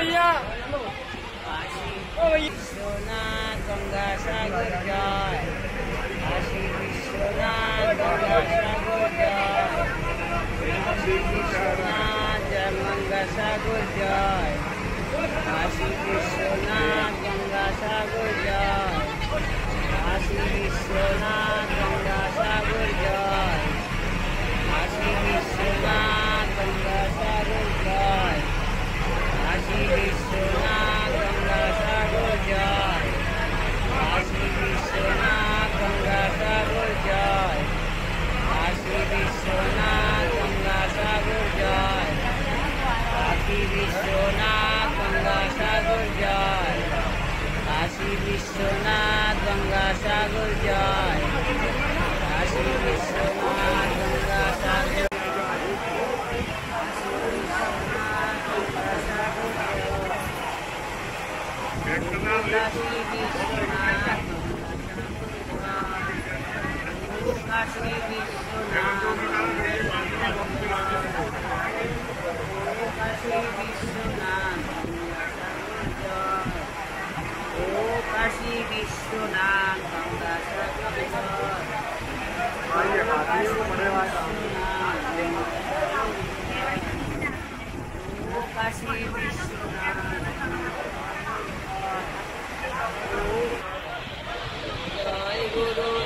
भैया विश्वनाथ गंगा सागर जय, काशी विश्वनाथ गंगा सागर जय, काशी विश्वनाथ गंगा सागर जय, काशी विश्वनाथ गंगा सागर जय, काशी विश्वनाथ गंगा सागर जय, काशी विश्वनाथ गंगा सागर जय, काशी विश्वनाथ गंगा सागर जय, काशी विश्वनाथ गंगा सागर जय, काशी विश्वनाथ गंगा सागर जय, काशी विश्वनाथ गंगा सागर जय, काशी विश्वनाथ गंगा सागर जय, काशी विश्वनाथ गंगा सागर काशी विश्वनाथ काशी विश्वनाथ काशी विश्वनाथ गंगा सागर काशी विश्वनाथ जय गुरु